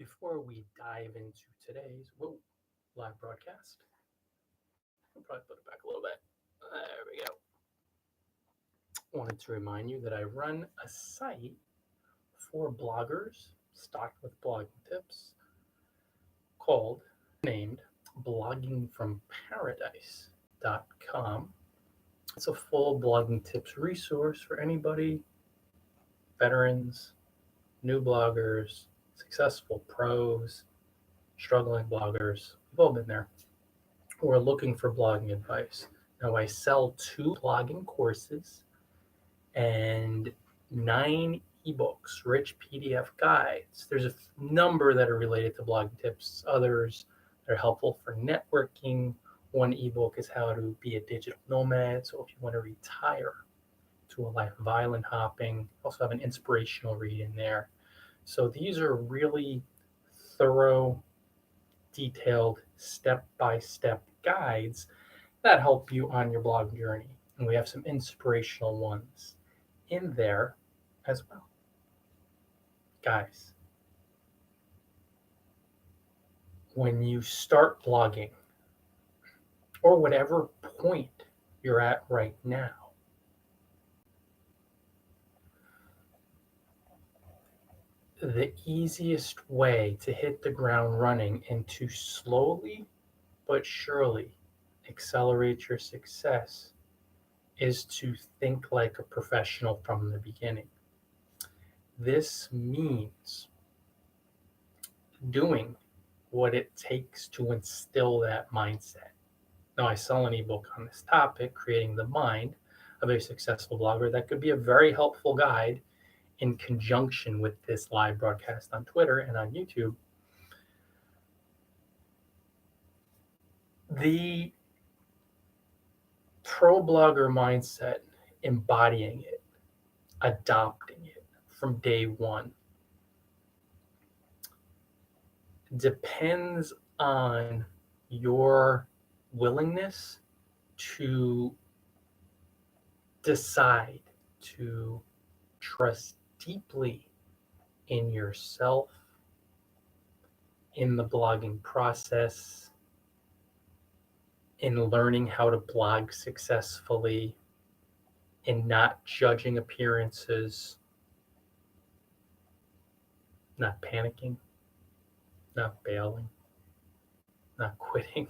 Before we dive into today's live broadcast, I'll probably put it back a little bit. There we go. Wanted to remind you that I run a site for bloggers stocked with blogging tips called named bloggingfromparadise.com. It's a full blogging tips resource for anybody, veterans, new bloggers, successful pros, struggling bloggers. We've all been there. We're looking for blogging advice. Now, I sell 2 blogging courses and 9 ebooks, rich PDF guides. There's a number that are related to blogging tips, others that are helpful for networking. One ebook is how to be a digital nomad. So if you want to retire to a life of island hopping, also have an inspirational read in there. So these are really thorough, detailed, step-by-step guides that help you on your blog journey. And we have some inspirational ones in there as well. Guys, when you start blogging, or whatever point you're at right now, the easiest way to hit the ground running and to slowly but surely accelerate your success is to think like a professional from the beginning. This means doing what it takes to instill that mindset. Now, I sell an ebook on this topic, Creating the Mind of a Successful Blogger, that could be a very helpful guide in conjunction with this live broadcast on Twitter and on YouTube. The pro blogger mindset, embodying it, adopting it from day one, depends on your willingness to decide to trust deeply in yourself, in the blogging process, in learning how to blog successfully, in not judging appearances, not panicking, not bailing, not quitting.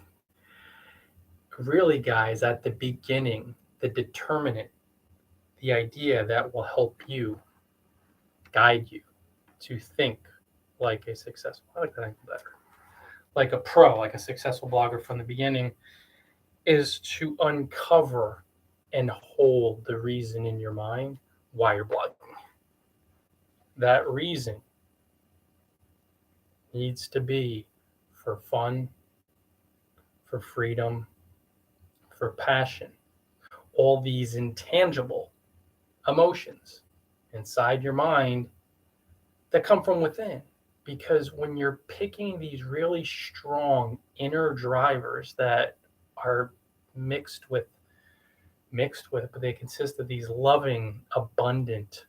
Really, guys, at the beginning, the determinant, the idea that will help you, guide you to think like a successful, I like that angle better, like a pro, like a successful blogger from the beginning, is to uncover and hold the reason in your mind why you're blogging. That reason needs to be for fun, for freedom, for passion, all these intangible emotions inside your mind that come from within. Because when you're picking these really strong inner drivers that are mixed with, but they consist of these loving, abundant,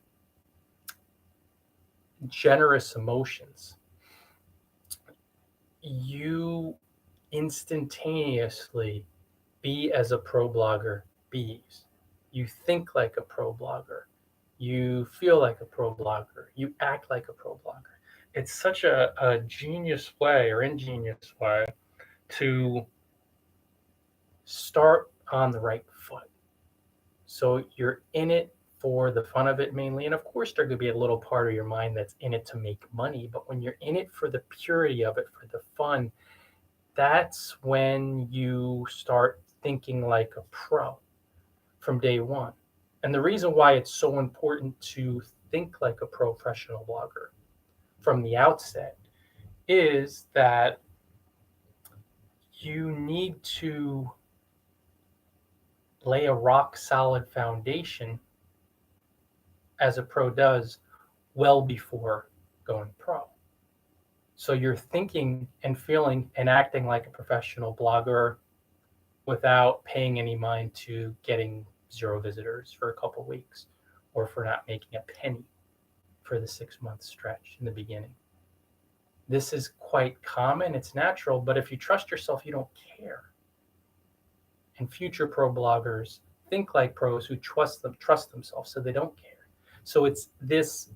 generous emotions, you instantaneously be as a pro blogger bees. You think like a pro blogger. You feel like a pro blogger. You act like a pro blogger. It's such a genius way or ingenious way to start on the right foot. So you're in it for the fun of it mainly. And of course, there could be a little part of your mind that's in it to make money. But when you're in it for the purity of it, for the fun, that's when you start thinking like a pro from day one. And the reason why it's so important to think like a professional blogger from the outset is that you need to lay a rock solid foundation, as a pro does, well before going pro. So you're thinking and feeling and acting like a professional blogger without paying any mind to getting 0 visitors for a couple weeks, or for not making a penny for the 6-month stretch in the beginning. This is quite common, it's natural, but if you trust yourself, you don't care. And future pro bloggers think like pros who trust themselves, so they don't care. So it's this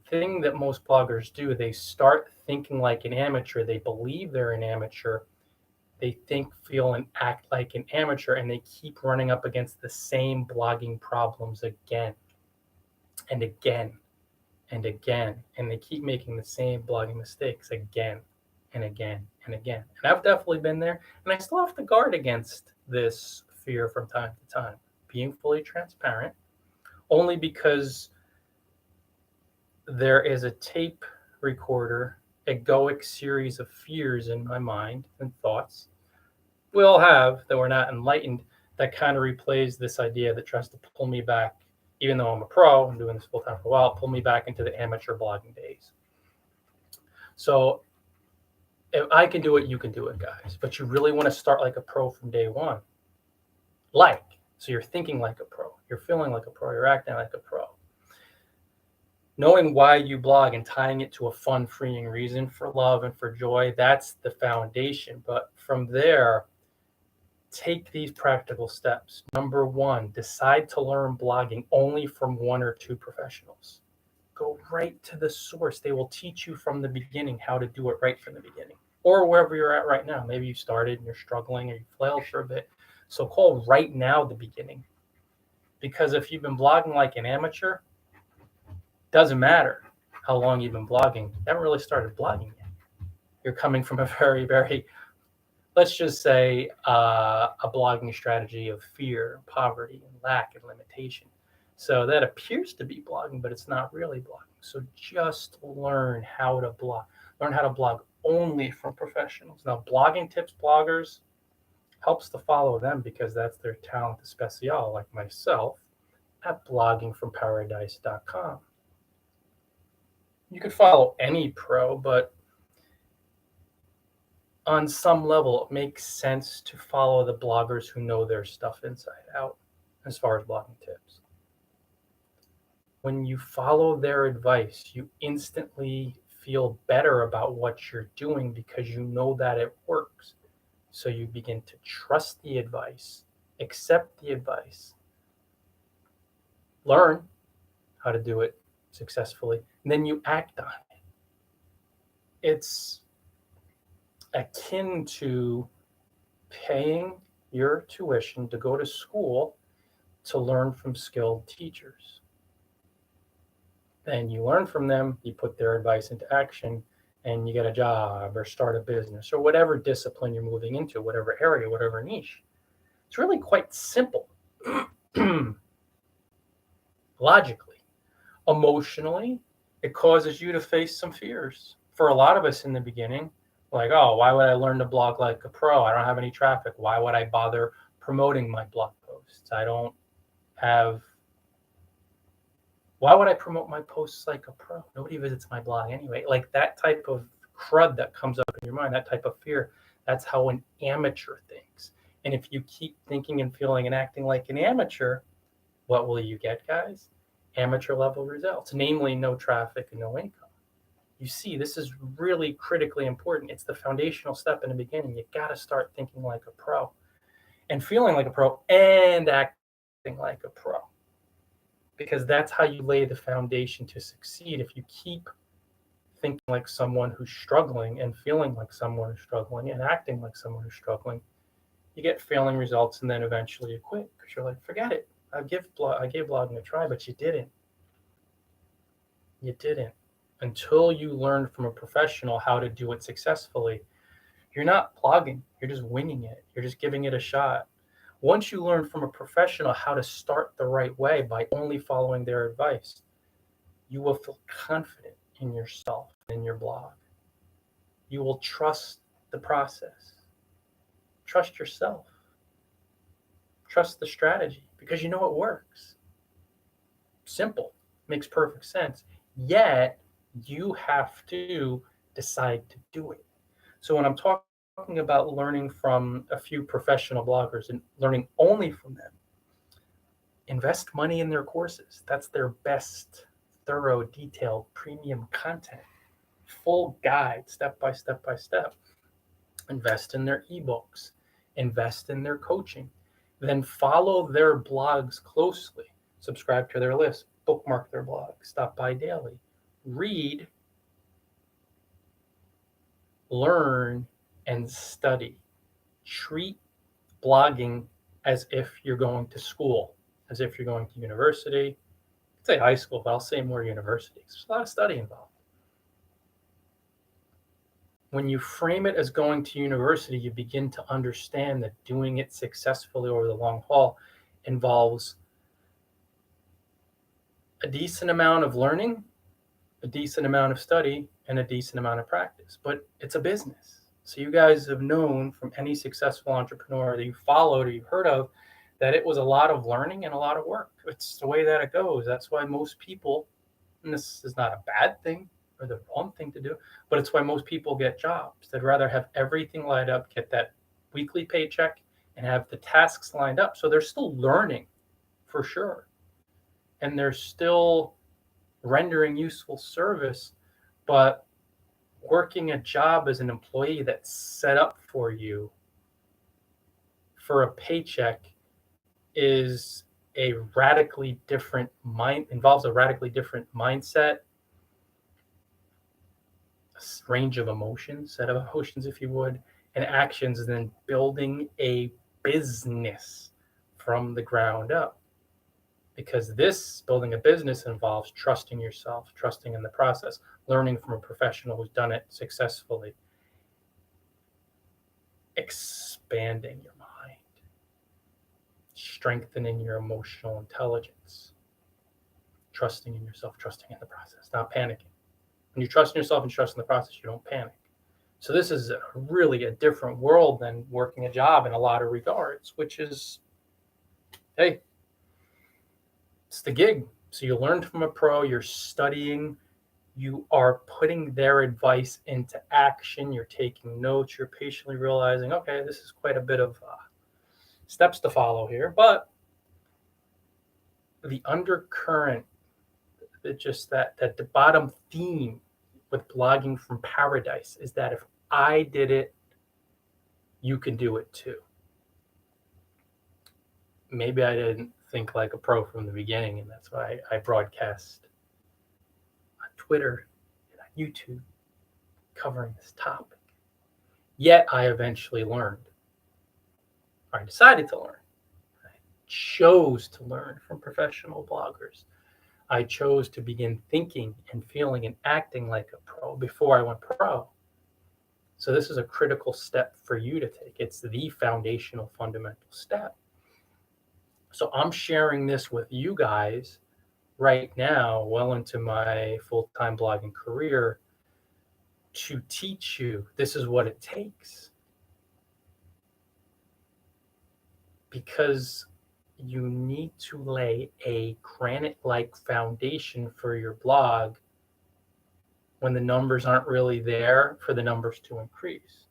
thing that most bloggers do. They start thinking like an amateur, they believe they're an amateur, they think, feel, and act like an amateur, and they keep running up against the same blogging problems again and again and again, and they keep making the same blogging mistakes again and again and again. And I've definitely been there, and I still have to guard against this fear from time to time, being fully transparent, only because there is a tape recorder, egoic series of fears in my mind and thoughts we all have that we're not enlightened, that kind of replays this idea that tries to pull me back, even though I'm a pro, I'm doing this full time for a while, pull me back into the amateur blogging days. So if I can do it, you can do it, guys. But you really want to start like a pro from day one. So you're thinking like a pro, you're feeling like a pro, you're acting like a pro. Knowing why you blog and tying it to a fun, freeing reason for love and for joy, that's the foundation. But from there, take these practical steps. Number one, decide to learn blogging only from one or two professionals. Go right to the source. They will teach you from the beginning how to do it right from the beginning, or wherever you're at right now. Maybe you started and you're struggling or you flailed for a bit. So call right now the beginning. Because if you've been blogging like an amateur, doesn't matter how long you've been blogging. You haven't really started blogging yet. You're coming from a very, very, let's just say, a blogging strategy of fear, poverty, and lack and limitation. So that appears to be blogging, but it's not really blogging. So just learn how to blog. Learn how to blog only from professionals. Now, blogging tips bloggers helps to follow them because that's their talent especial, like myself, at bloggingfromparadise.com. You could follow any pro, but on some level, it makes sense to follow the bloggers who know their stuff inside out as far as blogging tips. When you follow their advice, you instantly feel better about what you're doing because you know that it works. So you begin to trust the advice, accept the advice, learn how to do it successfully, and then you act on it. It's akin to paying your tuition to go to school to learn from skilled teachers. Then you learn from them, you put their advice into action, and you get a job or start a business or whatever discipline you're moving into, whatever area, whatever niche. It's really quite simple. Logically. Emotionally, it causes you to face some fears. For a lot of us in the beginning, like, oh, why would I learn to blog like a pro? I don't have any traffic. Why would I bother promoting my blog posts? Why would I promote my posts like a pro? Nobody visits my blog anyway. Like that type of crud that comes up in your mind, that type of fear, that's how an amateur thinks. And if you keep thinking and feeling and acting like an amateur, what will you get, guys? Amateur level results, namely no traffic and no income. You see, this is really critically important. It's the foundational step in the beginning. You got to start thinking like a pro and feeling like a pro and acting like a pro, because that's how you lay the foundation to succeed. If you keep thinking like someone who's struggling and feeling like someone who's struggling and acting like someone who's struggling, you get failing results, and then eventually you quit because you're like, forget it. I gave blogging a try, but you didn't. You didn't. Until you learn from a professional how to do it successfully, you're not blogging. You're just winging it. You're just giving it a shot. Once you learn from a professional how to start the right way by only following their advice, you will feel confident in yourself and your blog. You will trust the process. Trust yourself. Trust the strategy because you know it works. Simple. Makes perfect sense. Yet, you have to decide to do it. So when I'm talking about learning from a few professional bloggers and learning only from them, invest money in their courses. That's their best, thorough, detailed, premium content. full guide, step by step by step. Invest in their ebooks, invest in their coaching, then follow their blogs closely, subscribe to their list, bookmark their blog, stop by daily, read, learn, and study. Treat blogging as if you're going to school, as if you're going to university. I'd say high school, but I'll say more university. There's a lot of study involved. When you frame it as going to university, you begin to understand that doing it successfully over the long haul involves a decent amount of learning, a decent amount of study, and a decent amount of practice. But it's a business. So you guys have known from any successful entrepreneur that you followed or you've heard of that it was a lot of learning and a lot of work. It's the way that it goes. That's why most people, and this is not a bad thing or the wrong thing to do, but it's why most people get jobs. They'd rather have everything lined up, get that weekly paycheck, and have the tasks lined up. So they're still learning for sure. And they're still rendering useful service, but working a job as an employee that's set up for you for a paycheck is a radically different involves a radically different mindset, range of emotions, set of emotions, if you would, and actions than building a business from the ground up. Because this building a business involves trusting yourself, trusting in the process, learning from a professional who's done it successfully, expanding your mind, strengthening your emotional intelligence, trusting in yourself, trusting in the process, not panicking. When you trust in yourself and trust in the process, you don't panic. So this is really a different world than working a job in a lot of regards, which is, hey, it's the gig. So you learned from a pro, you're studying, you are putting their advice into action, you're taking notes, you're patiently realizing, okay, this is quite a bit of steps to follow here. But the undercurrent, just that the bottom theme with blogging from paradise is that if I did it, you can do it too. Maybe I didn't think like a pro from the beginning, and that's why I broadcast on Twitter and on YouTube covering this topic. Yet I eventually learned. I decided to learn. I chose to learn from professional bloggers. I chose to begin thinking and feeling and acting like a pro before I went pro. So this is a critical step for you to take. It's the foundational, fundamental step. So I'm sharing this with you guys right now, well into my full-time blogging career, to teach you this is what it takes. Because you need to lay a granite-like foundation for your blog when the numbers aren't really there for the numbers to increase.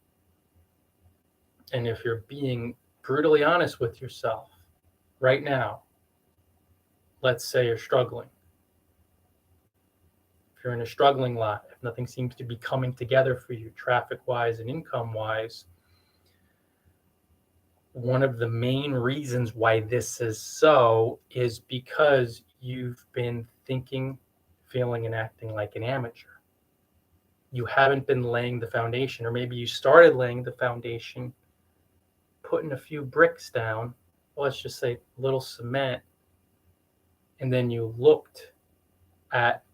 And if you're being brutally honest with yourself right now, let's say you're struggling. If you're in a struggling lot, if nothing seems to be coming together for you traffic-wise and income-wise, one of the main reasons why this is so is because you've been thinking, feeling, and acting like an amateur. You haven't been laying the foundation, or maybe you started laying the foundation, putting a few bricks down, let's just say a little cement, and then you looked at,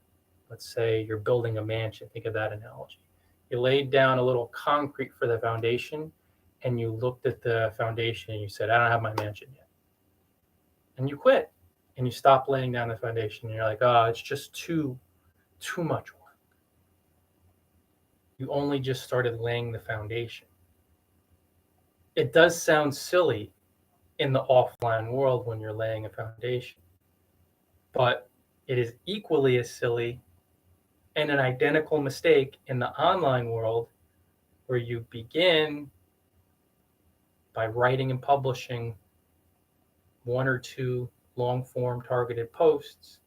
let's say you're building a mansion, think of that analogy. You laid down a little concrete for the foundation, and you looked at the foundation and you said, I don't have my mansion yet. And you quit, and you stop laying down the foundation, and you're like, oh, it's just too much work. You only just started laying the foundation. It does sound silly in the offline world when you're laying a foundation, but it is equally as silly and an identical mistake in the online world, where you begin by writing and publishing one or two long form targeted posts,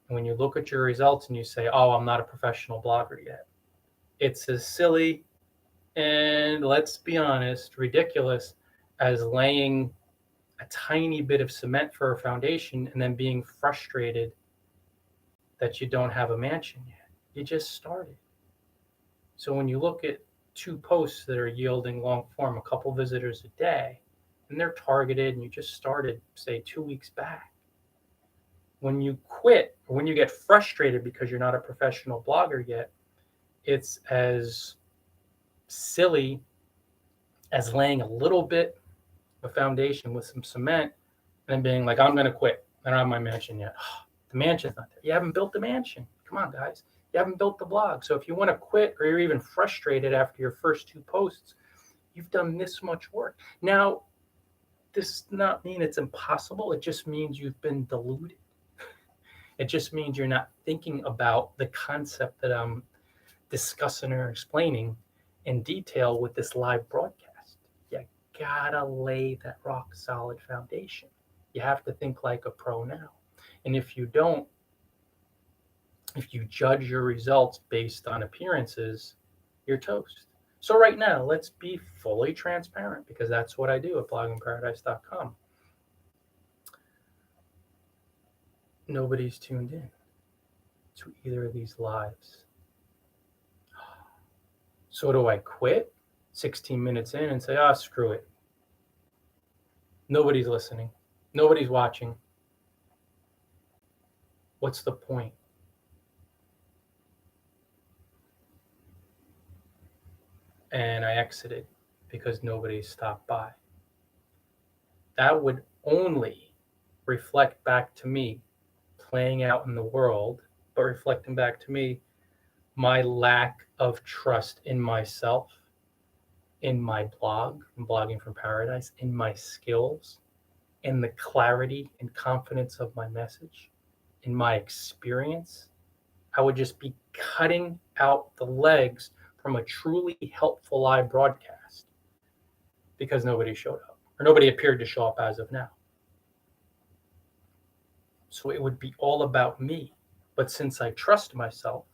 And when you look at your results and you say, oh, I'm not a professional blogger yet, it's as silly and, let's be honest, ridiculous as laying a tiny bit of cement for a foundation and then being frustrated that you don't have a mansion yet. You just started. So when you look at 2 posts that are yielding long form, a couple visitors a day, and they're targeted and you just started, say, 2 weeks back, when you quit or when you get frustrated because you're not a professional blogger yet, it's as silly as laying a little bit of foundation with some cement and being like, I'm going to quit. I don't have my mansion yet. The mansion's not there. You haven't built the mansion. Come on, guys. You haven't built the blog. So if you want to quit or you're even frustrated after your first 2 posts, you've done this much work. Now, this does not mean it's impossible. It just means you've been deluded. It just means you're not thinking about the concept that I'm discussing or explaining in detail with this live broadcast. You gotta lay that rock solid foundation. You have to think like a pro now. And if you don't, if you judge your results based on appearances, you're toast. So right now, let's be fully transparent because that's what I do at bloggingparadise.com. Nobody's tuned in to either of these lives. So do I quit 16 minutes in and say, screw it. Nobody's listening. Nobody's watching. What's the point? And I exited because nobody stopped by. That would only reflect back to me, playing out in the world, but reflecting back to me, my lack of trust in myself, in my blog, in Blogging from Paradise, in my skills, in the clarity and confidence of my message, in my experience. I would just be cutting out the legs from a truly helpful live broadcast because nobody showed up or nobody appeared to show up as of now. So it would be all about me. But since I trust myself,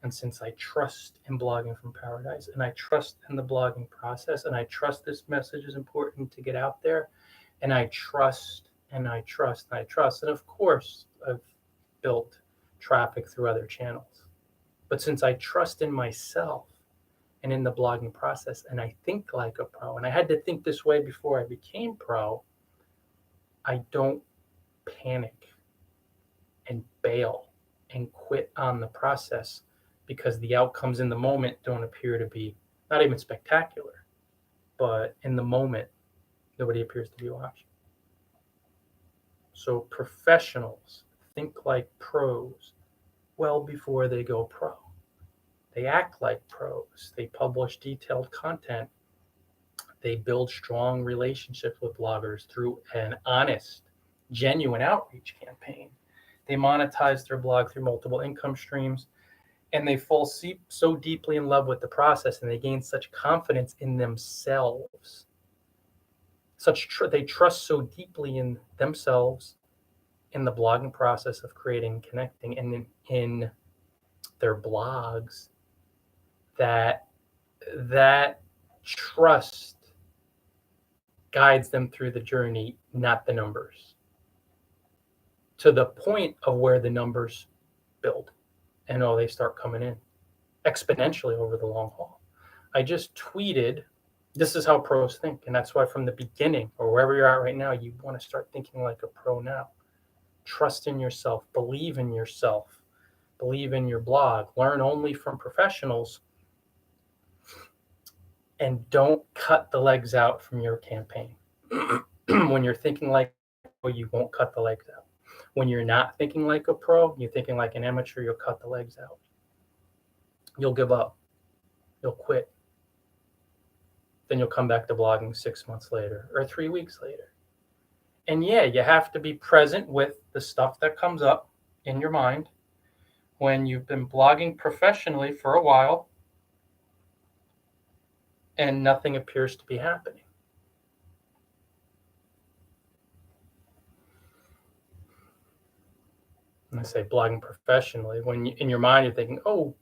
and since I trust in Blogging from Paradise, and I trust in the blogging process, and I trust this message is important to get out there, and I trust, and I trust, and I trust. And of course, I've built traffic through other channels. But since I trust in myself and in the blogging process, and I think like a pro, and I had to think this way before I became pro, I don't panic and bail and quit on the process because the outcomes in the moment don't appear to be not even spectacular, but in the moment, nobody appears to be watching. So professionals think like pros well before they go pro. They act like pros. They publish detailed content. They build strong relationships with bloggers through an honest, genuine outreach campaign. They monetize their blog through multiple income streams, and they fall so deeply in love with the process, and they gain such confidence in themselves. They trust so deeply in themselves, in the blogging process of creating, connecting, and in their blogs, that trust guides them through the journey, not the numbers, to the point of where the numbers build and they start coming in exponentially over the long haul. I just tweeted, this is how pros think. And that's why from the beginning or wherever you're at right now, you want to start thinking like a pro now. Trust in yourself, believe in yourself, believe in your blog, learn only from professionals, and don't cut the legs out from your campaign. When you're thinking like a pro, you won't cut the legs out. When you're not thinking like a pro, you're thinking like an amateur, you'll cut the legs out. You'll give up. You'll quit. Then you'll come back to blogging 6 months later or 3 weeks later. And yeah, you have to be present with the stuff that comes up in your mind when you've been blogging professionally for a while and nothing appears to be happening. when I say blogging professionally, when in your mind you're thinking, oh,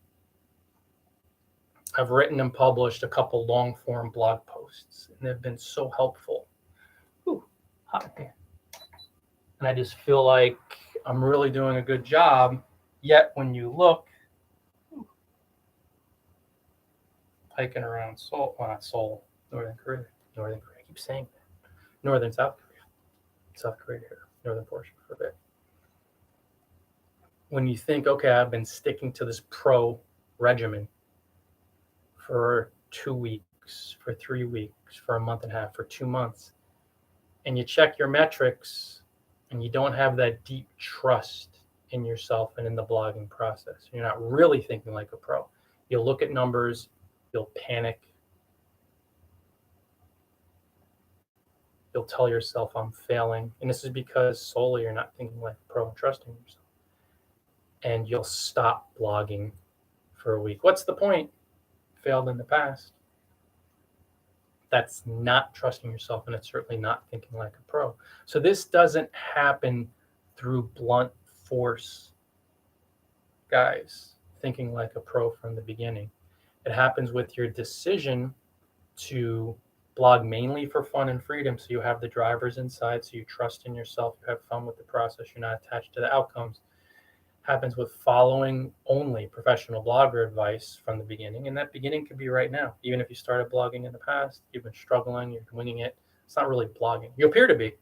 I've written and published a couple long form blog posts and they've been so helpful. Ooh, hot there. And I just feel like I'm really doing a good job. Yet when you look, hiking around Seoul, well, not Seoul, Northern Korea. I keep saying that. South Korea here, northern portion for a bit. When you think, okay, I've been sticking to this pro regimen for 2 weeks, for 3 weeks, for a month and a half, for 2 months, and you check your metrics and you don't have that deep trust in yourself and in the blogging process, you're not really thinking like a pro. You'll look at numbers, you'll panic, you'll tell yourself I'm failing. And this is because solely you're not thinking like a pro and trusting yourself. And you'll stop blogging for a week. What's the point? Failed in the past. That's not trusting yourself, and it's certainly not thinking like a pro. So this doesn't happen through blunt force, guys, thinking like a pro from the beginning. It happens with your decision to blog mainly for fun and freedom, so you have the drivers inside, so you trust in yourself, you have fun with the process, you're not attached to the outcomes. Happens with following only professional blogger advice from the beginning, and that beginning could be right now. Even if you started blogging in the past, you've been struggling, you're winging it, it's not really blogging. You appear to be,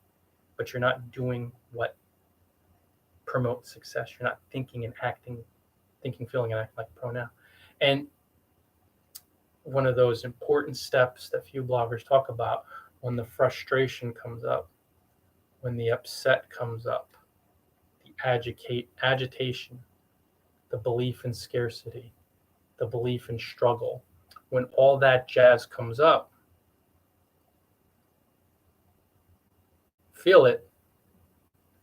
but you're not doing what promotes success. You're not thinking and acting, feeling, and acting like a pro now. And one of those important steps that few bloggers talk about, when the frustration comes up, when the upset comes up, the agitation, the belief in scarcity, the belief in struggle, when all that jazz comes up, feel it,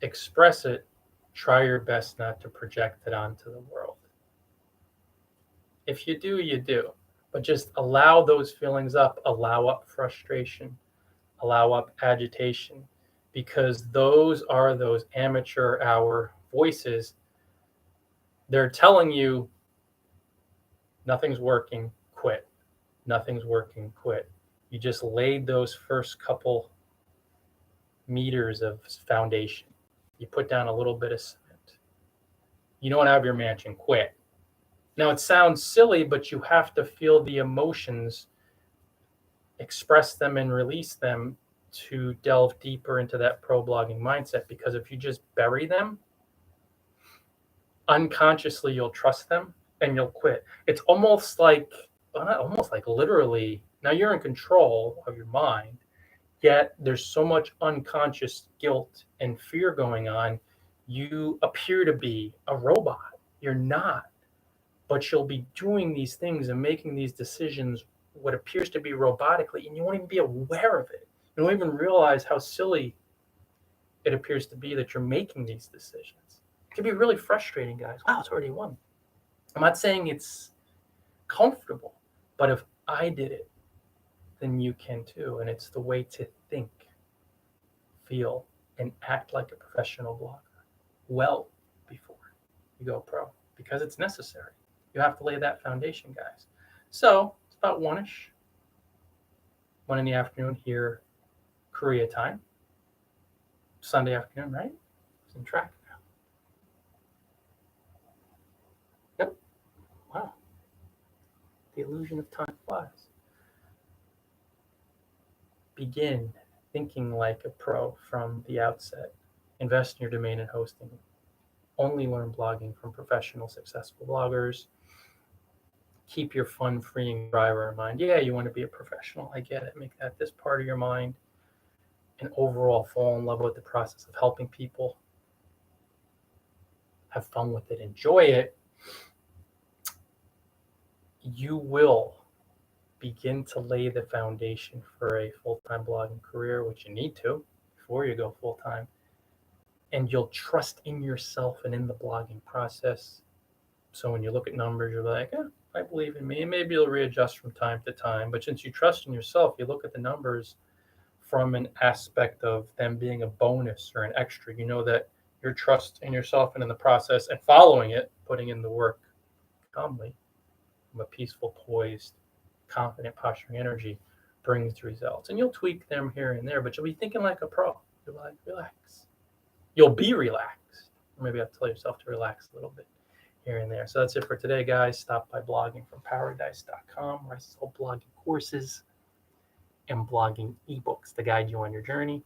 express it, try your best not to project it onto the world. If you do, you do. But just allow those feelings up, allow up frustration, allow up agitation, because those are those amateur hour voices. They're telling you nothing's working, quit. Nothing's working, quit. You just laid those first couple meters of foundation. You put down a little bit of cement. You don't have your mansion, quit. Now it sounds silly, but you have to feel the emotions, express them and release them to delve deeper into that pro blogging mindset. Because if you just bury them, unconsciously you'll trust them and you'll quit. It's almost like, well, not almost like literally, now you're in control of your mind, yet there's so much unconscious guilt and fear going on. You appear to be a robot. You're not. But you'll be doing these things and making these decisions what appears to be robotically, and you won't even be aware of it. You don't even realize how silly it appears to be that you're making these decisions. It can be really frustrating, guys. Wow, it's already won. I'm not saying it's comfortable, but if I did it, then you can too. And it's the way to think, feel, and act like a professional blogger well before you go pro, because it's necessary. You have to lay that foundation, guys. So it's about 1-ish, 1 in the afternoon here, Korea time. Sunday afternoon, right? It's in track now. Yep. Wow. The illusion of time flies. Begin thinking like a pro from the outset. Invest in your domain and hosting. Only learn blogging from professional, successful bloggers. Keep your fun, freeing driver in mind. Yeah, you want to be a professional. I get it. Make that this part of your mind. And overall, fall in love with the process of helping people. Have fun with it. Enjoy it. You will begin to lay the foundation for a full-time blogging career, which you need to before you go full-time. And you'll trust in yourself and in the blogging process. So when you look at numbers, you're like, I believe in me. And maybe you'll readjust from time to time. But since you trust in yourself, you look at the numbers from an aspect of them being a bonus or an extra. You know that your trust in yourself and in the process, and following it, putting in the work calmly, from a peaceful, poised, confident, posturing energy brings results. And you'll tweak them here and there, but you'll be thinking like a pro. You'll be like, relax. You'll be relaxed. Or maybe you have to tell yourself to relax a little bit here and there. So that's it for today, guys. Stop by bloggingfromparadise.com, where I sell blogging courses and blogging ebooks to guide you on your journey.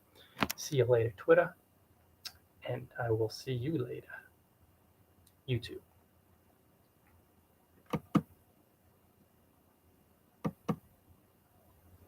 See you later, Twitter. And I will see you later, YouTube.